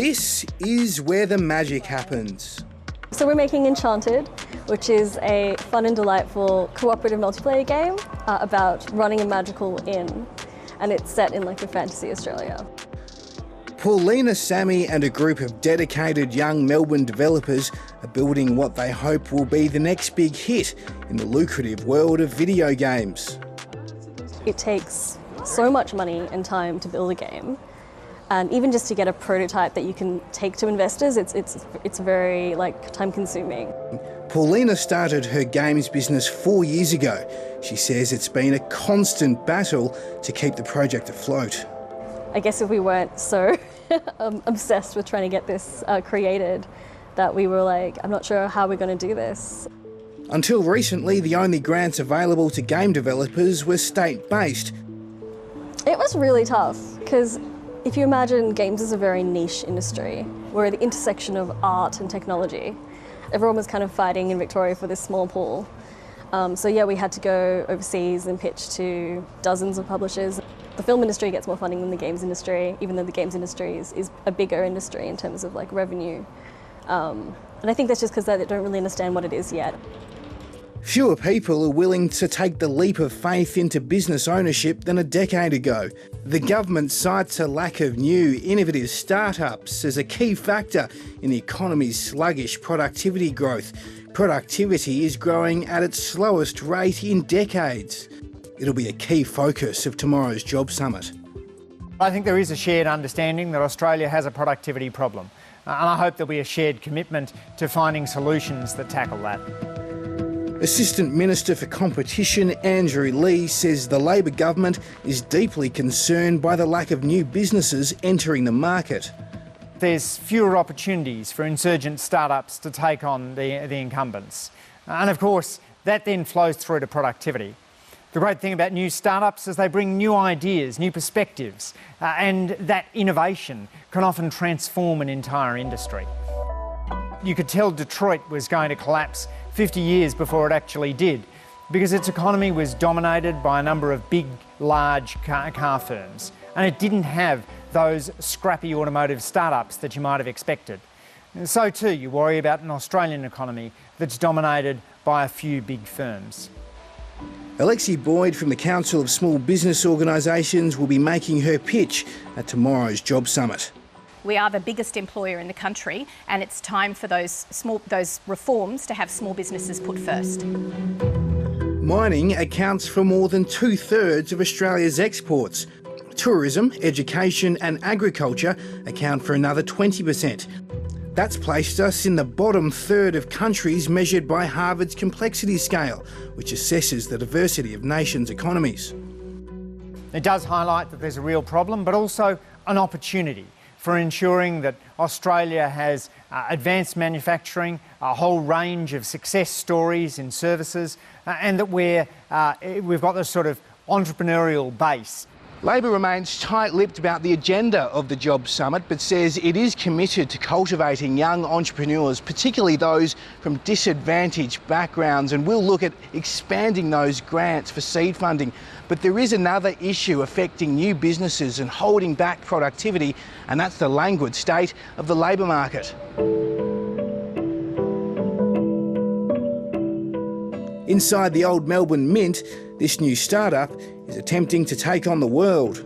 This is where the magic happens. So we're making Enchanted, which is a fun and delightful cooperative multiplayer game about running a magical inn, and it's set in like a fantasy Australia. Paulina Sammy and a group of dedicated young Melbourne developers are building what they hope will be the next big hit in the lucrative world of video games. It takes so much money and time to build a game, and even just to get a prototype that you can take to investors, it's very time consuming. Paulina started her games business 4 years ago. She says it's been a constant battle to keep the project afloat. I guess if we weren't so obsessed with trying to get this created, that we were like, I'm not sure how we're going to do this. Until recently, the only grants available to game developers were state-based. It was really tough, because if you imagine games as a very niche industry, we're at the intersection of art and technology. Everyone was kind of fighting in Victoria for this small pool. So yeah, we had to go overseas and pitch to dozens of publishers. The film industry gets more funding than the games industry, even though the games industry is a bigger industry in terms of revenue. And I think that's just because they don't really understand what it is yet. Fewer people are willing to take the leap of faith into business ownership than a decade ago. The government cites a lack of new, innovative startups as a key factor in the economy's sluggish productivity growth. Productivity is growing at its slowest rate in decades. It'll be a key focus of tomorrow's Job Summit. I think there is a shared understanding that Australia has a productivity problem, and I hope there'll be a shared commitment to finding solutions that tackle that. Assistant Minister for Competition Andrew Leigh says the Labor government is deeply concerned by the lack of new businesses entering the market. There's fewer opportunities for insurgent startups to take on the incumbents. And of course, that then flows through to productivity. The great thing about new startups is they bring new ideas, new perspectives, and that innovation can often transform an entire industry. You could tell Detroit was going to collapse 50 years before it actually did, because its economy was dominated by a number of big, large car firms, and it didn't have those scrappy automotive startups that you might have expected. And so too, you worry about an Australian economy that's dominated by a few big firms. Alexi Boyd from the Council of Small Business Organisations will be making her pitch at tomorrow's Job Summit. We are the biggest employer in the country, and it's time for those reforms to have small businesses put first. Mining accounts for more than 2/3 of Australia's exports. Tourism, education and agriculture account for another 20%. That's placed us in the bottom third of countries measured by Harvard's complexity scale, which assesses the diversity of nations' economies. It does highlight that there's a real problem, but also an opportunity for ensuring that Australia has advanced manufacturing, a whole range of success stories in services, and that we've got this sort of entrepreneurial base. Labor remains tight-lipped about the agenda of the Job Summit, but says it is committed to cultivating young entrepreneurs, particularly those from disadvantaged backgrounds, and will look at expanding those grants for seed funding. But there is another issue affecting new businesses and holding back productivity, and that's the languid state of the labour market. Inside the old Melbourne Mint, this new startup is attempting to take on the world.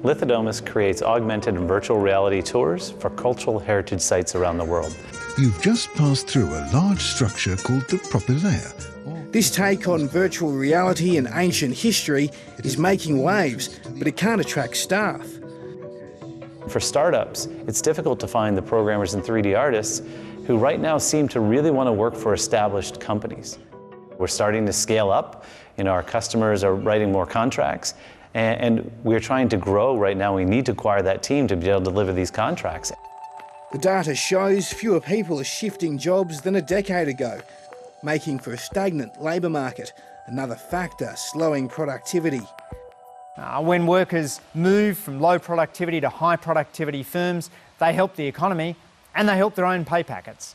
Lithodomus creates augmented and virtual reality tours for cultural heritage sites around the world. You've just passed through a large structure called the Propylaea. This take on virtual reality and ancient history is making waves, but it can't attract staff. For startups, it's difficult to find the programmers and 3D artists who right now seem to really want to work for established companies. We're starting to scale up. Our customers are writing more contracts, and we're trying to grow right now. We need to acquire that team to be able to deliver these contracts. The data shows fewer people are shifting jobs than a decade ago, making for a stagnant labour market, another factor slowing productivity. When workers move from low productivity to high productivity firms, they help the economy and they help their own pay packets.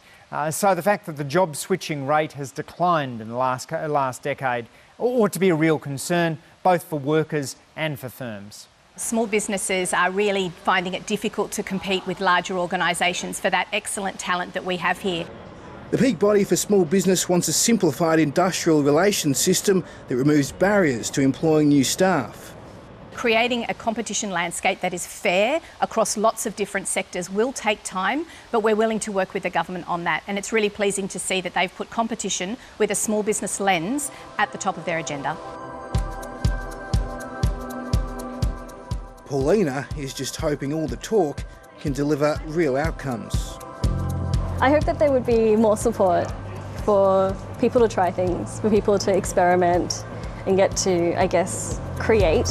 So the fact that the job switching rate has declined in the last decade ought to be a real concern, both for workers and for firms. Small businesses are really finding it difficult to compete with larger organisations for that excellent talent that we have here. The peak body for small business wants a simplified industrial relations system that removes barriers to employing new staff. Creating a competition landscape that is fair across lots of different sectors will take time, but we're willing to work with the government on that. And it's really pleasing to see that they've put competition with a small business lens at the top of their agenda. Paulina is just hoping all the talk can deliver real outcomes. I hope that there would be more support for people to try things, for people to experiment and get to, I guess, create.